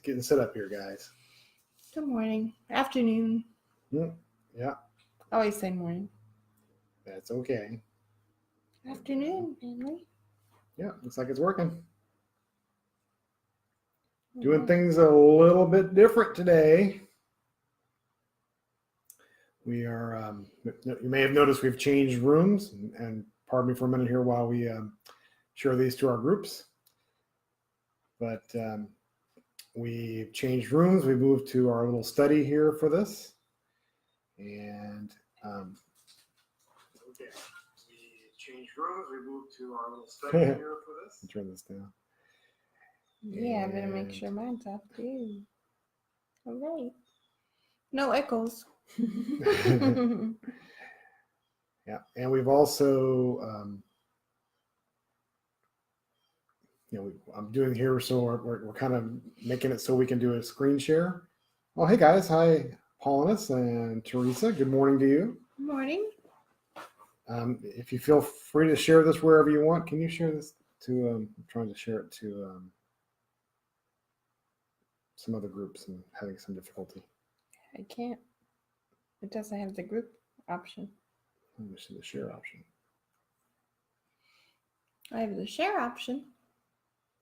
getting set up here, guys. Good morning. Afternoon. Yeah, I always say morning. that's okay. Afternoon, family. Yeah, looks like it's working. Doing things a little bit different today. We are, you may have noticed we've changed rooms, and pardon me for a minute here while we share these to our groups. But we've changed rooms. We moved to our little study here for this. And okay, we changed rooms. We moved to our little study here for this. Turn this down. Yeah, I better make sure mine's off too. All right. No echoes. Yeah, and we've also, I'm doing here, so we're kind of making it so we can do a screen share. Oh, hey guys, hi, Paulinus and Teresa. Good morning to you. Good morning. If you feel free to share this wherever you want, can you share this to? I'm trying to share it to some other groups and having some difficulty. I can't. It doesn't have the group option. Let me see the share option. I have the share option,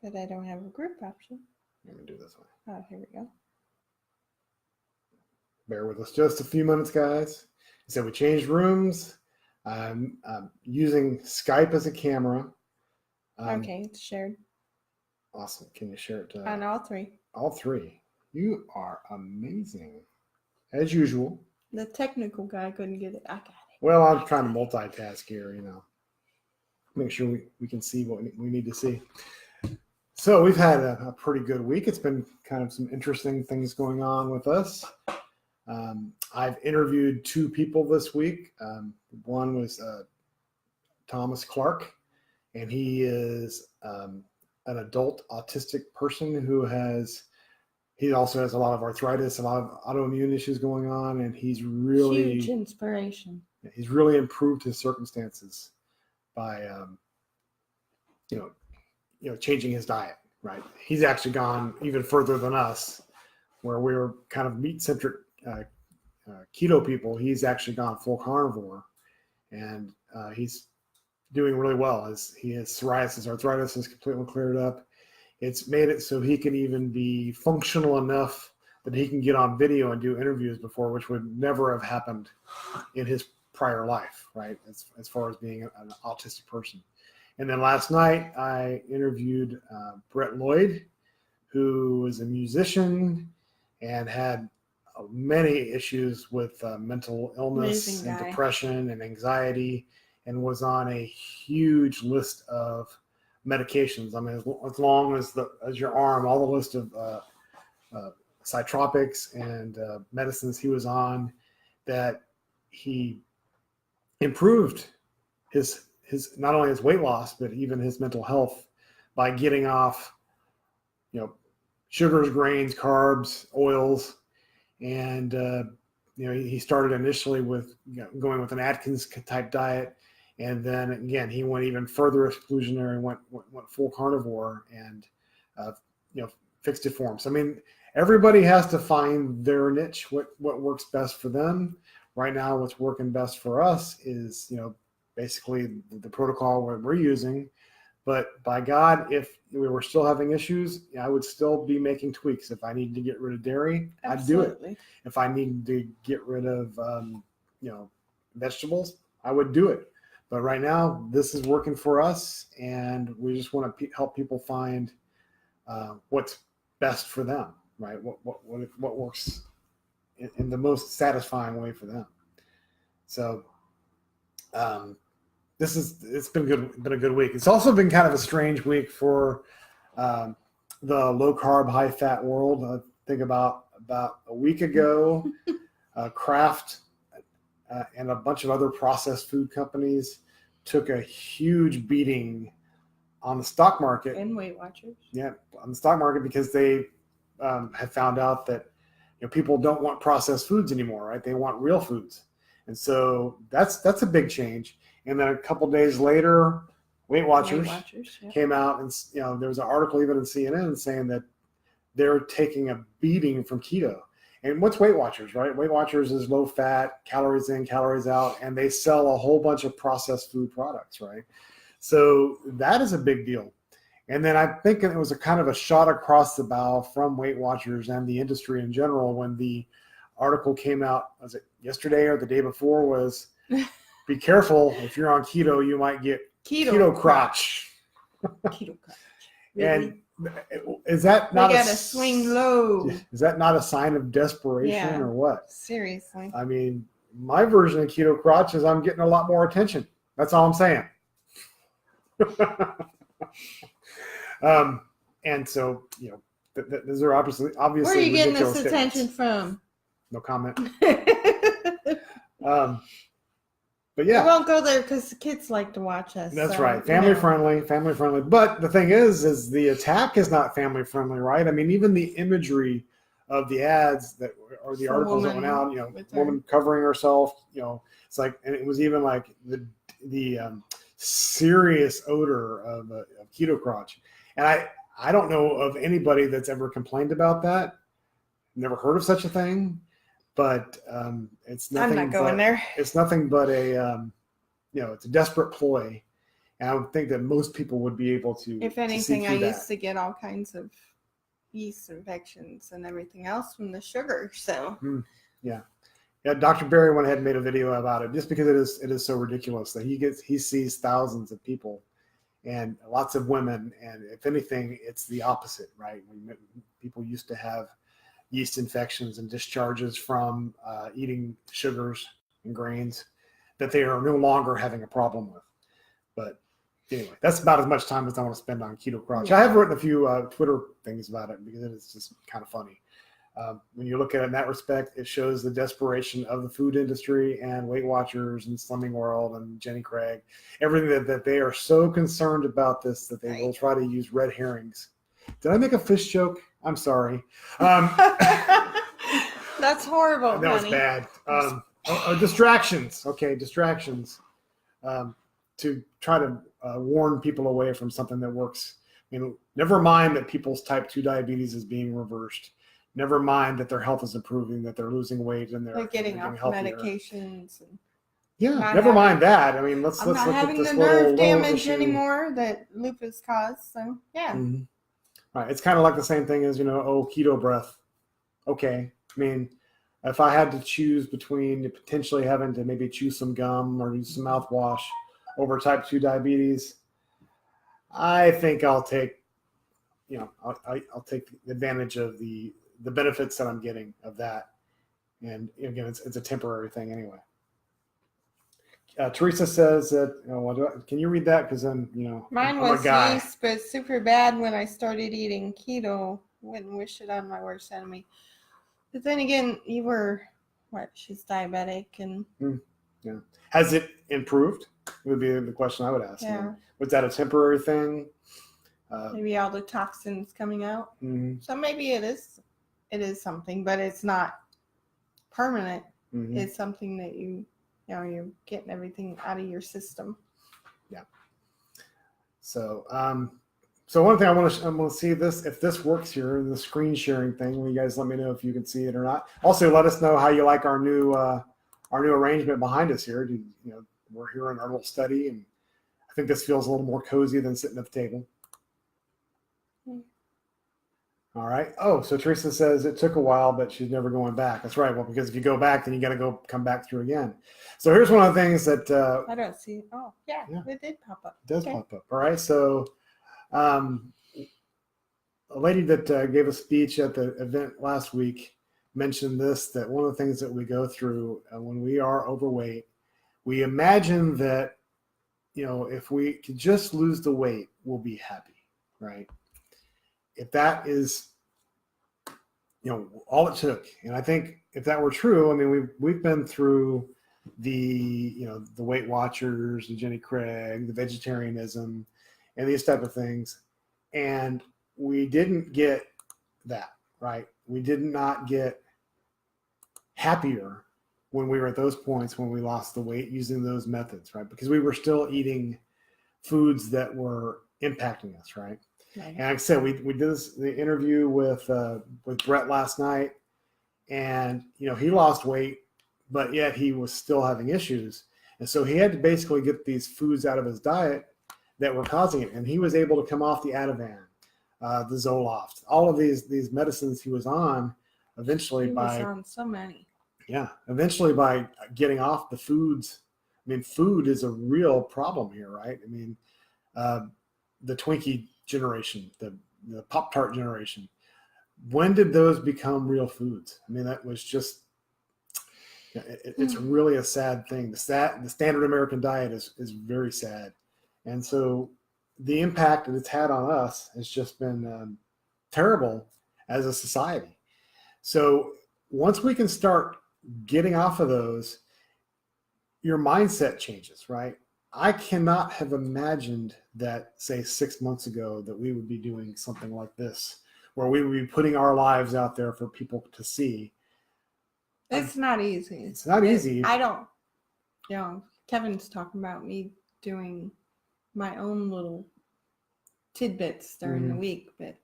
but I don't have a group option. Let me do this one. Oh, here we go. Bear with us just a few minutes, guys. So we changed rooms. I'm using Skype as a camera. Okay, it's shared. Awesome. Can you share it? On all three. All three. You are amazing. As usual. The technical guy couldn't get it. I got it. Well, I'm trying to multitask here, Make sure we can see what we need to see. So we've had a pretty good week. It's been kind of some interesting things going on with us. I've interviewed two people this week. One was Thomas Clark, and he is an adult autistic person who he also has a lot of arthritis, a lot of autoimmune issues going on, and he's really huge inspiration. He's really improved his circumstances by changing his diet. Right, he's actually gone even further than us, where we were kind of meat-centric keto people. He's actually gone full carnivore, and he's doing really well. He has psoriasis, arthritis is completely cleared up. It's made it so he can even be functional enough that he can get on video and do interviews before, which would never have happened in his prior life, right? As far as being an autistic person. And then last night I interviewed Brett Lloyd, who is a musician and had many issues with mental illness and depression and anxiety, and was on a huge list of medications. I mean, as long as your arm, all the list of psychotropics and medicines he was on, that he improved his not only his weight loss, but even his mental health by getting off, sugars, grains, carbs, oils. And, he started initially with going with an Atkins type diet. And then again, he went even further exclusionary, went full carnivore, and, fixed it for him. So, I mean, everybody has to find their niche, what works best for them. Right now, what's working best for us is, basically the protocol we're using. But by God, if we were still having issues, I would still be making tweaks. If I needed to get rid of dairy, Absolutely. I'd do it. If I needed to get rid of, vegetables, I would do it. But right now, this is working for us, and we just want to help people find what's best for them, right? What works in the most satisfying way for them. So, it's been a good week. It's also been kind of a strange week for the low carb, high fat world. I think about a week ago, Kraft and a bunch of other processed food companies took a huge beating on the stock market and Weight Watchers. Yeah, on the stock market, because they have found out that people don't want processed foods anymore, right? They want real foods, and so that's a big change. And then a couple days later, Weight Watchers Yeah. came out, and there was an article even in CNN saying that they're taking a beating from keto. And what's Weight Watchers, right? Weight Watchers is low fat, calories in, calories out, and they sell a whole bunch of processed food products, right? So that is a big deal. And then I think it was a kind of a shot across the bow from Weight Watchers and the industry in general when the article came out, was it yesterday or the day before, was be careful, if you're on keto, you might get keto crotch. Keto crotch. Really? And is that not they gotta swing low? Is that not a sign of desperation or what? Seriously. I mean, my version of keto crotch is I'm getting a lot more attention. That's all I'm saying. And so, those are obviously Where are you getting this ridiculous attention statements. from? No comment. But yeah, I won't go there because the kids like to watch us. that's so, right. Family friendly. But the thing is the attack is not family friendly, right? I mean, even the imagery of the ads that or the articles that went out, woman covering herself, it's like, and it was even like the serious odor of keto crotch. And I don't know of anybody that's ever complained about that. Never heard of such a thing. But it's nothing. I'm not going there. It's nothing but it's a desperate ploy, and I would think that most people would be able to. If anything, I used to get all kinds of yeast infections and everything else from the sugar. So yeah. Dr. Barry went ahead and made a video about it, just because it is so ridiculous that he sees thousands of people, and lots of women, and if anything, it's the opposite, right? People used to have yeast infections and discharges from eating sugars and grains that they are no longer having a problem with. But anyway, that's about as much time as I want to spend on keto crotch. I have written a few Twitter things about it because it is just kind of funny. When you look at it in that respect, it shows the desperation of the food industry and Weight Watchers and Slimming World and Jenny Craig, everything that they are so concerned about this that they will try to use red herrings. Did I make a fish joke? I'm sorry. That's horrible. That was bad. Distractions. Okay, distractions. To try to warn people away from something that works. Never mind that people's type 2 diabetes is being reversed. Never mind that their health is improving, that they're losing weight and they're getting off healthier. medications. And never mind that. I mean, let's I'm look not at having this the little nerve damage issue anymore that lupus caused. So yeah. Mm-hmm. Right. It's kind of like the same thing as, keto breath. Okay. I mean, if I had to choose between potentially having to maybe chew some gum or use some mouthwash over type 2 diabetes, I think I'll take, I'll take advantage of the benefits that I'm getting of that. And again, it's a temporary thing anyway. Teresa says that, can you read that? Because then, mine was yeast, but super bad when I started eating keto. Wouldn't wish it on my worst enemy. But then again, she's diabetic and. Yeah. Has it improved? Would be the question I would ask. Yeah. Was that a temporary thing? Maybe all the toxins coming out. Mm-hmm. So maybe it is something, but it's not permanent. Mm-hmm. It's something that you're getting everything out of your system. Yeah. So, one thing I want to see if this works here, the screen sharing thing. Will you guys let me know if you can see it or not? Also, let us know how you like our new arrangement behind us here. We're here in our little study, and I think this feels a little more cozy than sitting at the table. All right. Oh, so Teresa says it took a while, but she's never going back. That's right. Well, because if you go back, then you got to come back through again. So here's one of the things that I don't see. Oh, yeah, it did pop up. It does pop up. All right. So a lady that gave a speech at the event last week mentioned this, that one of the things that we go through when we are overweight, we imagine that, if we could just lose the weight, we'll be happy, right? If that is, all it took. And I think if that were true, I mean, we've been through the Weight Watchers, the Jenny Craig, the vegetarianism, and these type of things. And we didn't get that, right? We did not get happier when we were at those points when we lost the weight using those methods, right? Because we were still eating foods that were impacting us, right? Right. And like I said, we did the interview with Brett last night, and he lost weight, but yet he was still having issues, and so he had to basically get these foods out of his diet that were causing it, and he was able to come off the Ativan, the Zoloft, all of these medicines he was on. Eventually, he was on so many. Yeah, eventually by getting off the foods. I mean, food is a real problem here, right? I mean, the Twinkie generation, the Pop-Tart generation. When did those become real foods? I mean, that was just, it's really a sad thing. The standard American diet is very sad. And so the impact that it's had on us has just been terrible as a society. So once we can start getting off of those, your mindset changes, right? I cannot have imagined that, say, 6 months ago, that we would be doing something like this, where we would be putting our lives out there for people to see. It's not easy. It's not easy. I don't, Kevin's talking about me doing my own little tidbits during the week, but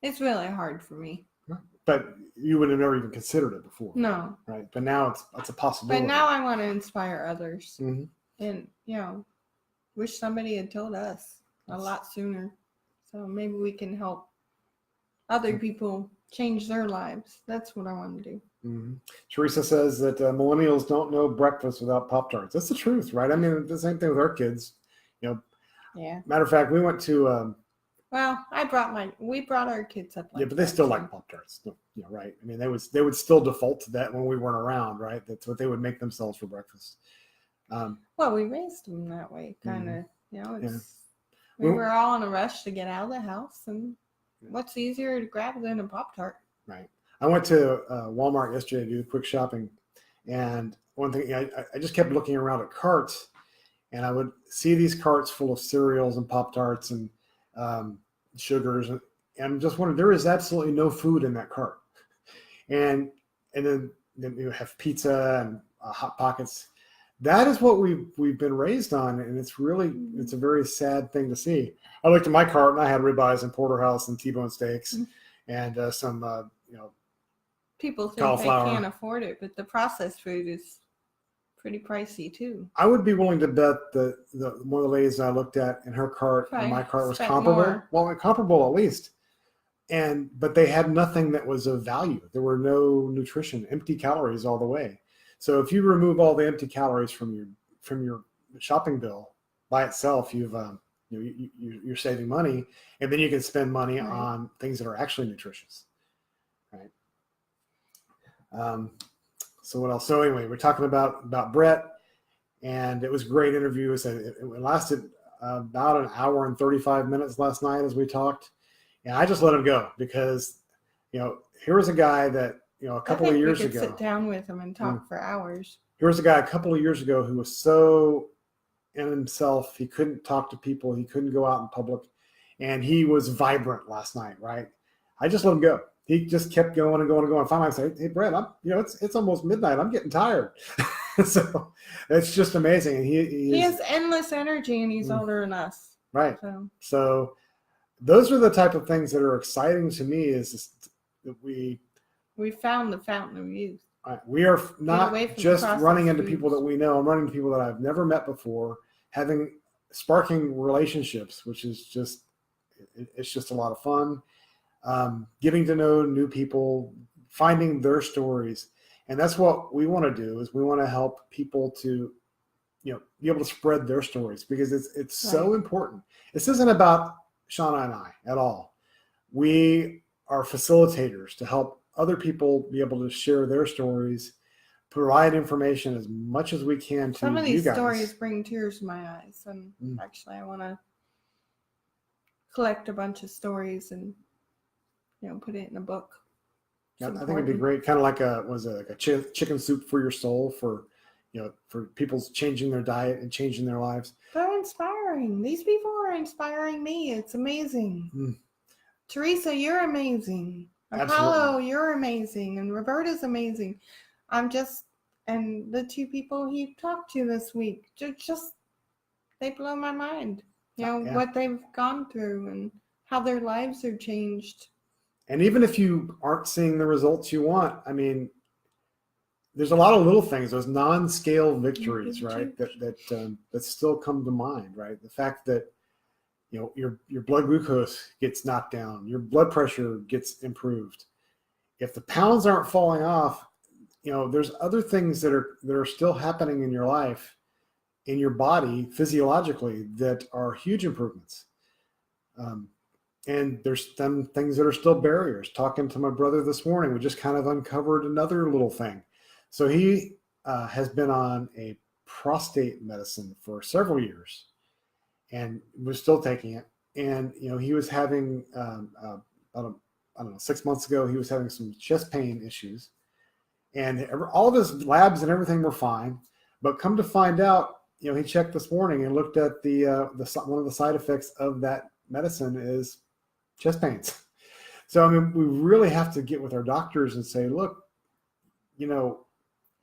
it's really hard for me. But you would have never even considered it before. No. Right. But now it's a possibility. But now I want to inspire others. Mm-hmm. And, wish somebody had told us a lot sooner. So maybe we can help other people change their lives. That's what I want to do. Mm-hmm. Teresa says that millennials don't know breakfast without Pop-Tarts. That's the truth, right? I mean, the same thing with our kids. Yeah. Matter of fact, we went to... well, we brought our kids up. But they still like Pop-Tarts, right? I mean, they would still default to that when we weren't around, right? That's what they would make themselves for breakfast. Well, we raised them that way, kind of. We were all in a rush to get out of the house, and what's easier to grab than a Pop-Tart? Right. I went to Walmart yesterday to do quick shopping, and one thing I just kept looking around at carts, and I would see these carts full of cereals and Pop-Tarts and sugars, and I'm just wondering, there is absolutely no food in that cart, and then you have pizza and Hot Pockets. That is what we've been raised on, and it's a very sad thing to see. I looked at my cart and I had ribeyes and porterhouse and T-bone steaks and some people think cauliflower. They can't afford it, but the processed food is pretty pricey too. I would be willing to bet that one of the ladies I looked at in her cart and my cart was comparable. More. Well, comparable at least. But they had nothing that was of value. There were no nutrition, empty calories all the way. So if you remove all the empty calories from your shopping bill by itself, you're saving money, and then you can spend money on things that are actually nutritious, right? So what else? So anyway, we're talking about Brett, and it was a great interview. It lasted about an hour and 35 minutes last night as we talked, and I just let him go because here was a guy that a couple of years ago, sit down with him and talk for hours. Here was a guy a couple of years ago who was so in himself, he couldn't talk to people, he couldn't go out in public, and he was vibrant last night, right? I just let him go. He just kept going and going and going. Finally, I said, "Hey, Brett, it's almost midnight. I'm getting tired." So it's just amazing. And he has endless energy, and he's older than us, right? So those are the type of things that are exciting to me. Is that we found the fountain of youth. Right. We are not just running into people that we know. I'm running into people that I've never met before, sparking relationships, which is it's just a lot of fun. Getting to know new people, finding their stories. And that's what we want to do, is we want to help people to, be able to spread their stories, because it's so important. This isn't about Shauna and I at all. We are facilitators to help other people be able to share their stories, provide information as much as we can to some of you these guys. Stories bring tears to my eyes, and actually I want to collect a bunch of stories and put it in a book. I think it'd be great, kind of like a chicken soup for your soul, for people's changing their diet and changing their lives. They're inspiring. These people are inspiring me. It's amazing. Teresa, you're amazing. Apollo, Absolutely. You're amazing, and Roberta's amazing. And the two people he talked to this week, they blow my mind. What they've gone through and how their lives are changed. And even if you aren't seeing the results you want, I mean, there's a lot of little things, those non-scale victories, right? That still come to mind, right? The fact that, you know, your blood glucose gets knocked down, your blood pressure gets improved. If the pounds aren't falling off, you know, there's other things that are still happening in your life, in your body, physiologically, that are huge improvements. And there's some things that are still barriers. Talking to my brother this morning, we just kind of uncovered another little thing. So he has been on a prostate medicine for several years and was still taking it. And, you know, he was having, I don't know, 6 months ago, he was having some chest pain issues. And all of his labs and everything were fine. But come to find out, you know, he checked this morning and looked at the one of the side effects of that medicine is chest pains. So, I mean, we really have to get with our doctors and say, look, you know,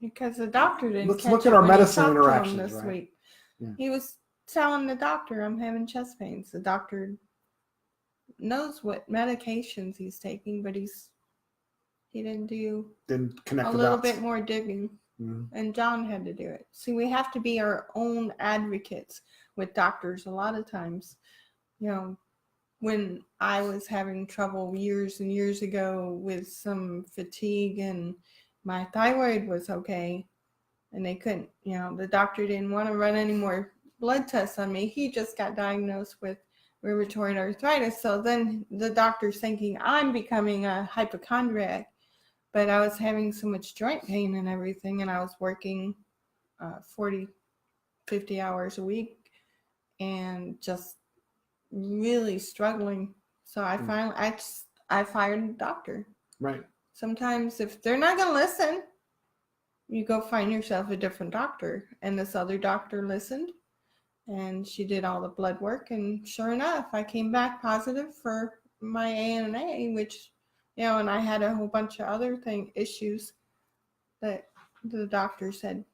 because the doctor didn't. Let's look at our medicine interactions this right? week. Yeah. He was telling the doctor, "I'm having chest pains." The doctor knows what medications he's taking, but he didn't connect a little bit more digging. Mm-hmm. And John had to do it. See, we have to be our own advocates with doctors a lot of times. You know, when I was having trouble years and years ago with some fatigue and my thyroid was okay and they couldn't, you know, the doctor didn't want to run any more blood tests on me. He just got diagnosed with rheumatoid arthritis. So then the doctor's thinking I'm becoming a hypochondriac, but I was having so much joint pain and everything, and I was working 40, 50 hours a week and just really struggling. So I finally, I fired the doctor. Right. Sometimes if they're not going to listen, you go find yourself a different doctor. And this other doctor listened, and she did all the blood work. And sure enough, I came back positive for my ANA, which, you know, and I had a whole bunch of other issues that the doctor said,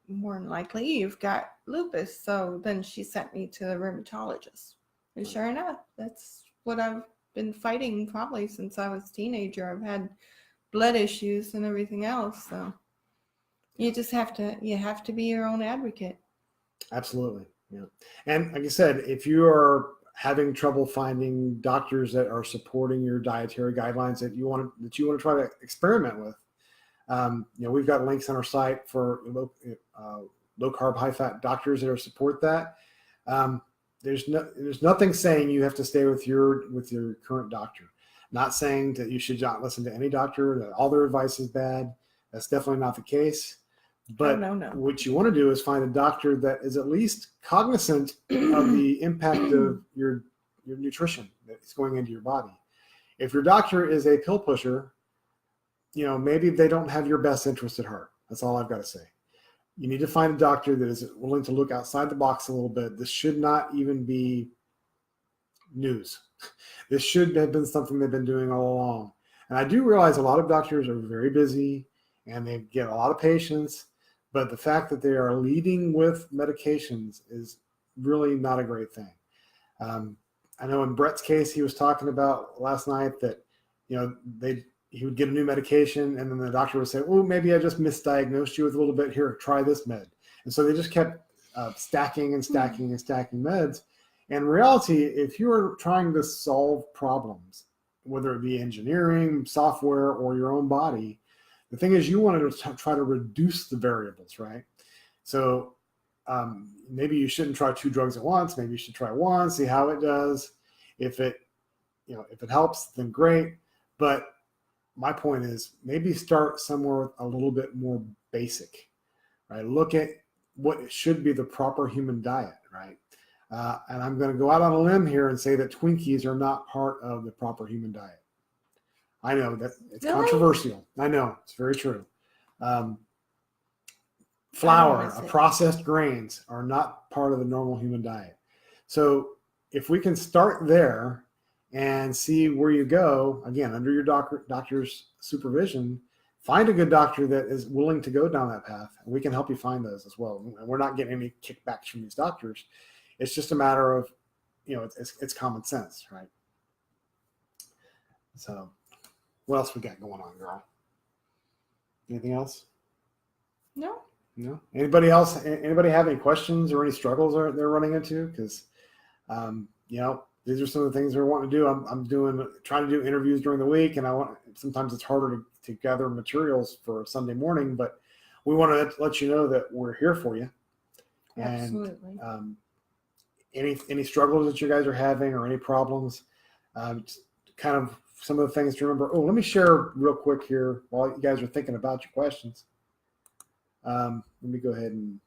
more than likely, you've got lupus. So then she sent me to the rheumatologist. And sure enough, that's what I've been fighting probably since I was a teenager. I've had blood issues and everything else. So you just have to be your own advocate. Absolutely. Yeah. And like I said, if you are having trouble finding doctors that are supporting your dietary guidelines that you want to try to experiment with, you know, we've got links on our site for low carb, high fat doctors that support that. There's nothing saying you have to stay with your current doctor. Not saying that you should not listen to any doctor, that all their advice is bad. That's definitely not the case. But no. What you want to do is find a doctor that is at least cognizant of the impact of your nutrition that's going into your body. If your doctor is a pill pusher, you know, maybe they don't have your best interest at heart. That's all I've got to say. You need to find a doctor that is willing to look outside the box a little bit. This should not even be news. This should have been something they've been doing all along. And I do realize a lot of doctors are very busy and they get a lot of patients, but the fact that they are leading with medications is really not a great thing. I know in Brett's case, he was talking about last night that, you know, he would get a new medication and then the doctor would say, oh, maybe I just misdiagnosed you with a little bit here, try this med. And so they just kept stacking and stacking and stacking meds. And in reality, if you're trying to solve problems, whether it be engineering, software, or your own body, the thing is you want to try to reduce the variables, right? So maybe you shouldn't try 2 drugs at once. Maybe you should try one, see how it does. If it helps, then great. But my point is maybe start somewhere a little bit more basic, right? Look at what should be the proper human diet, right? And I'm going to go out on a limb here and say that Twinkies are not part of the proper human diet. I know that it's controversial. I know it's very true. Flour, processed grains are not part of the normal human diet. So if we can start there and see where you go, again, under your doctor's supervision, find a good doctor that is willing to go down that path, and we can help you find those as well. And we're not getting any kickbacks from these doctors. It's just a matter of, you know, it's common sense, right? So what else we got going on, girl? Anything else? No. No. Anybody else? Anybody have any questions or any struggles they're running into? Because, these are some of the things we're wanting to do. I'm trying to do interviews during the week, and sometimes it's harder to gather materials for Sunday morning, but we want to let you know that we're here for you. Absolutely. And any struggles that you guys are having or any problems, kind of some of the things to remember. Oh, let me share real quick here while you guys are thinking about your questions. Let me go ahead and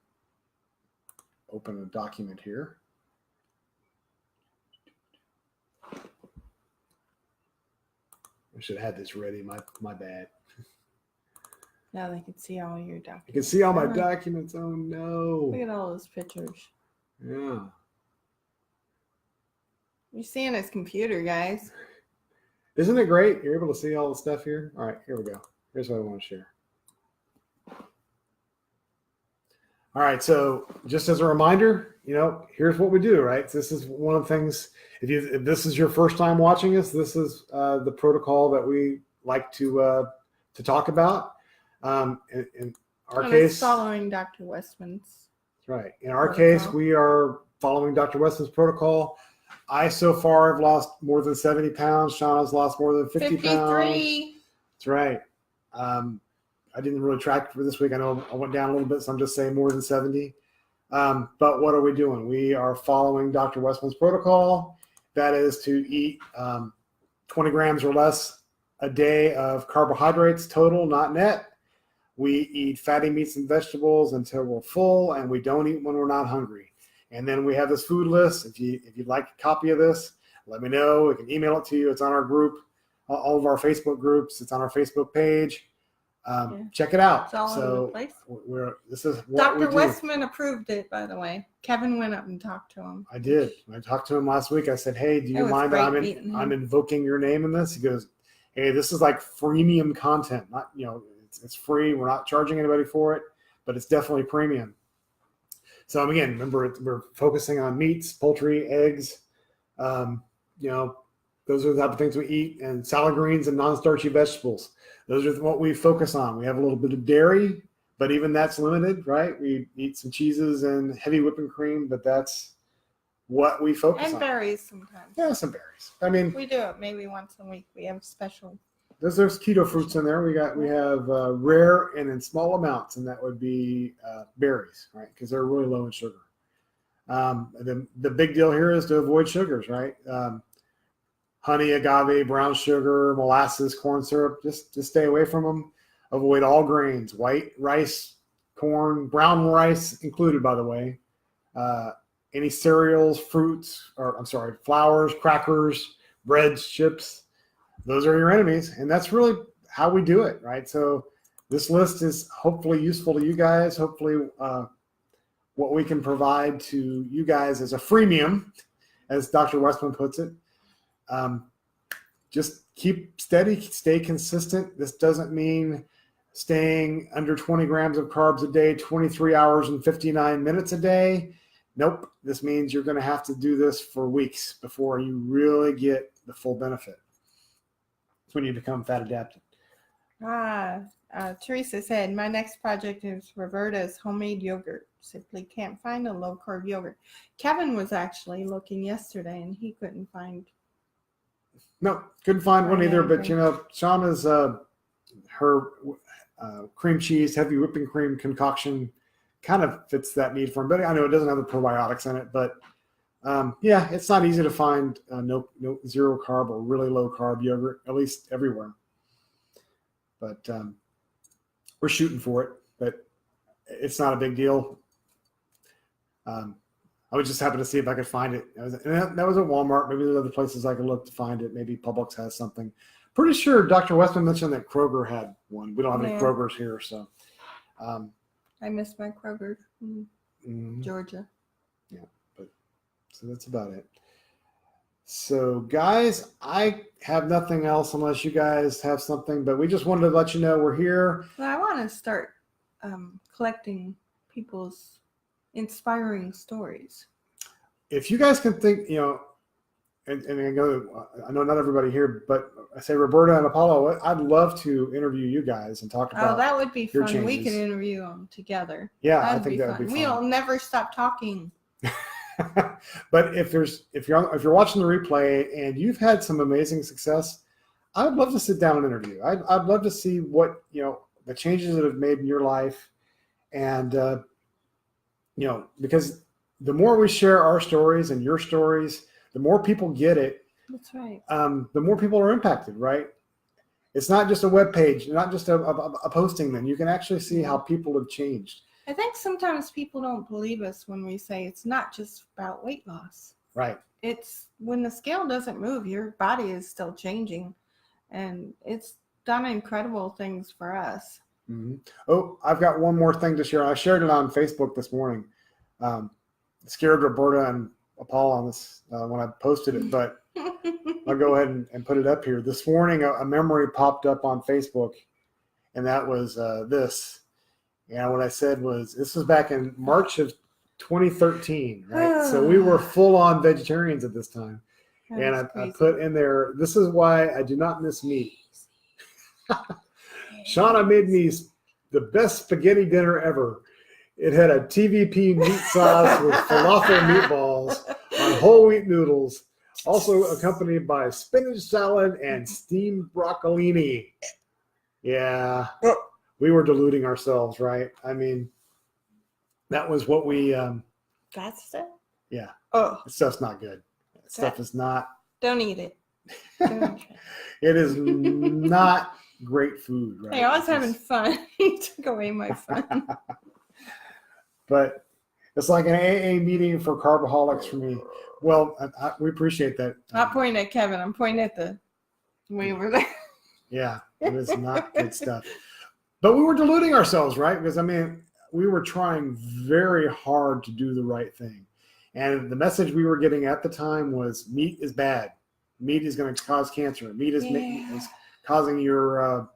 open a document here. I should have had this ready. My bad. Now they can see all your documents. You can see all my documents. Oh no! Look at all those pictures. Yeah. You're seeing his computer, guys. Isn't it great? You're able to see all the stuff here. All right, here we go. Here's what I want to share. All right, so just as a reminder, here's what we do, right? This is one of the things. If this is your first time watching us, this is the protocol that we like to talk about. In our case, following Dr. Westman's. That's right. In our case, we are following Dr. Westman's protocol. I so far have lost more than 70 pounds. Shauna's lost more than 50 pounds. That's right. I didn't really track for this week. I know I went down a little bit, so I'm just saying more than 70. But what are we doing? We are following Dr. Westman's protocol. That is to eat 20 grams or less a day of carbohydrates total, not net. We eat fatty meats and vegetables until we're full, and we don't eat when we're not hungry. And then we have this food list. If you'd like a copy of this, let me know. We can email it to you. It's on our group, all of our Facebook groups. It's on our Facebook page. Check it out. It's all over the place. This is what Dr. we do. Westman approved it, by the way. Kevin went up and talked to him. I did. I talked to him last week. I said, "Hey, do you mind that I'm invoking your name in this?" He goes, "Hey, this is like freemium content. Not it's free. We're not charging anybody for it, but it's definitely premium." So again, remember we're focusing on meats, poultry, eggs. Those are the type of things we eat, and salad greens and non-starchy vegetables. Those are what we focus on. We have a little bit of dairy, but even that's limited, right? We eat some cheeses and heavy whipping cream, but that's what we focus on. And berries sometimes. Yeah, some berries. I mean, we do it maybe once a week. We have special. There's keto fruits in there. We have rare and in small amounts, and that would be berries, right? Because they're really low in sugar. The big deal here is to avoid sugars, right? Honey, agave, brown sugar, molasses, corn syrup. Just stay away from them. Avoid all grains: white rice, corn, brown rice included, by the way. Any cereals, flours, crackers, breads, chips. Those are your enemies, and that's really how we do it, right? So this list is hopefully useful to you guys. Hopefully what we can provide to you guys as a freemium, as Dr. Westman puts it. Just keep steady, stay consistent. This doesn't mean staying under 20 grams of carbs a day, 23 hours and 59 minutes a day. Nope. This means you're going to have to do this for weeks before you really get the full benefit. It's when you become fat adapted. Teresa said, my next project is Roberta's homemade yogurt. Simply can't find a low-carb yogurt. Kevin was actually looking yesterday, and he couldn't find. No, couldn't find one either. But Shauna's her cream cheese, heavy whipping cream concoction kind of fits that need for him. But I know it doesn't have the probiotics in it. But it's not easy to find no zero carb or really low carb yogurt, at least everywhere. But we're shooting for it. But it's not a big deal. I would just happen to see if I could find it. That was at Walmart. Maybe there's other places I could look to find it. Maybe Publix has something. Pretty sure Dr. Westman mentioned that Kroger had one. We don't have any Krogers here, so. I missed my Kroger in Georgia. Yeah, so that's about it. So, guys, I have nothing else unless you guys have something. But we just wanted to let you know we're here. Well, I want to start collecting people's inspiring stories. If you guys can think, and I go, I know not everybody here, but I say Roberta and Apollo, I'd love to interview you guys and talk about. Oh, that would be your fun. We changes. can interview them together. Yeah, That'd I think that would be fun. We'll never stop talking. But if you're watching the replay and you've had some amazing success, I'd love to sit down and interview. I'd love to see what the changes that have made in your life, and because the more we share our stories and your stories, the more people get it. That's right. The more people are impacted, right? It's not just a web page, not just a posting. Then you can actually see how people have changed. I think sometimes people don't believe us when we say it's not just about weight loss. Right. It's when the scale doesn't move, your body is still changing, and it's done incredible things for us. Mm-hmm. Oh, I've got one more thing to share. I shared it on Facebook this morning. Scared Roberta and Paul on this when I posted it, but I'll go ahead and put it up here. This morning, a memory popped up on Facebook, and that was this. And what I said was, this was back in March of 2013, right? So we were full-on vegetarians at this time. And I put in there, this is why I do not miss meat. Shauna made me the best spaghetti dinner ever. It had a TVP meat sauce with falafel meatballs on whole wheat noodles, also accompanied by spinach salad and steamed broccolini. Yeah, we were deluding ourselves, right? I mean, that was what we... That's it? Yeah. Oh. Stuff's not good. Stuff is not... Don't eat it. Don't eat it. It is not great food, right? Hey, I was having fun. You took away my fun. But it's like an AA meeting for carboholics for me. Well, we appreciate that. Not pointing at Kevin. I'm pointing at the way over there. Yeah, it is not good stuff. But we were deluding ourselves, right? Because, I mean, we were trying very hard to do the right thing. And the message we were getting at the time was meat is bad. Meat is going to cause cancer. Meat is causing your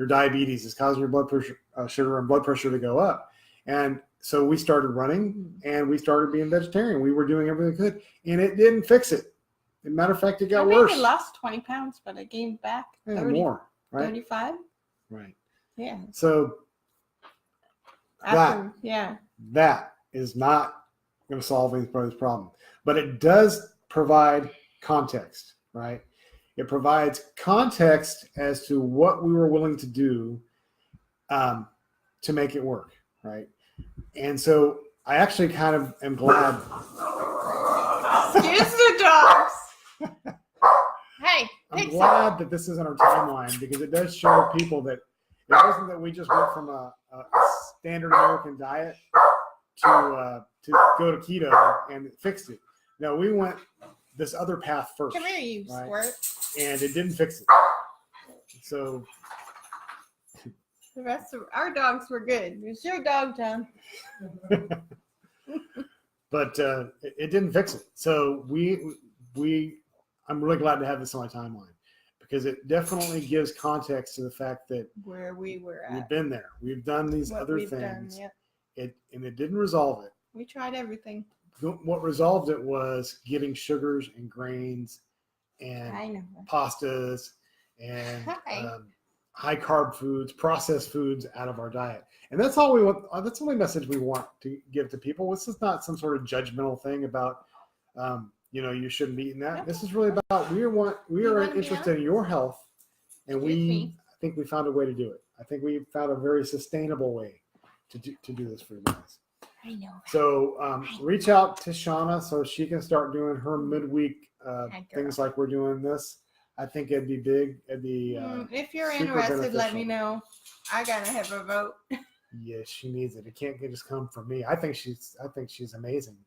diabetes. It's causing your blood pressure, sugar and blood pressure to go up. And so we started running and we started being vegetarian. We were doing everything we could, and it didn't fix it. As a matter of fact, it got worse. I lost 20 pounds, but I gained back 30, more, right? 35. Right. Yeah. So that is not going to solve anybody's problem, but it does provide context, right? It provides context as to what we were willing to do to make it work, right? And so I actually kind of am glad. Excuse the dogs. Hey, I'm glad that this is in our timeline because it does show people that it wasn't that we just went from a standard American diet to go to keto and fixed it. No, we went this other path first. Come here, you squirt. And it didn't fix it. So the rest of our dogs were good. It's your dog, John. But it didn't fix it. So I'm really glad to have this on my timeline because it definitely gives context to the fact that where we were at. We've been there. We've done these other things. Yep. And it didn't resolve it. We tried everything. What resolved it was getting sugars and grains and pastas and high carb foods, processed foods out of our diet. And that's all we want. That's the only message we want to give to people. This is not some sort of judgmental thing about, you shouldn't be eating that. This is really about we are interested in your health, and I think we found a way to do it. I think we found a very sustainable way to do this for you guys. I know. So reach out to Shauna so she can start doing her midweek things like we're doing this. I think it'd be big. It'd be if you're interested, let me know. I gotta have a vote. Yes, she needs it. It can't just come from me. I think she's amazing,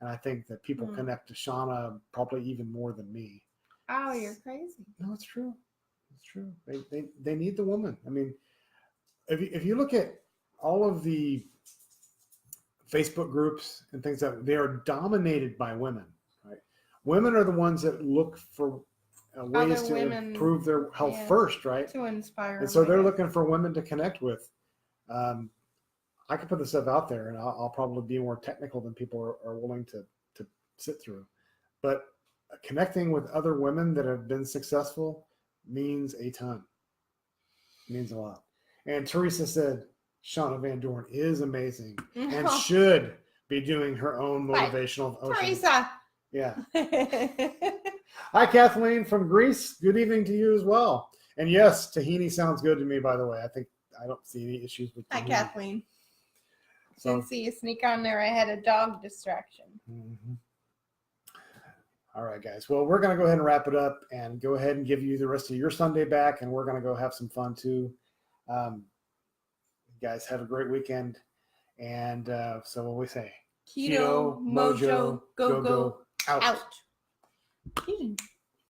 and I think that people connect to Shauna probably even more than me. Oh, you're crazy. No, it's true. It's true. They need the woman. I mean, if you look at all of the Facebook groups and things that they are dominated by women, right? Women are the ones that look for ways to improve their health first, right? To inspire. And so they're looking for women to connect with. I can put this stuff out there, and I'll probably be more technical than people are willing to sit through. But connecting with other women that have been successful means a ton. Means a lot. And Teresa said Shauna Van Dorn is amazing and should be doing her own motivational. Teresa. Yeah. Hi, Kathleen from Greece. Good evening to you as well. And yes, tahini sounds good to me, by the way. I don't see any issues with tahini. Hi, Kathleen. So, Didn't see you sneak on there. I had a dog distraction. Mm-hmm. All right, guys. Well, we're going to go ahead and wrap it up and go ahead and give you the rest of your Sunday back, and we're going to go have some fun too. You guys have a great weekend. And so what we say? Keto, Mojo, go, out.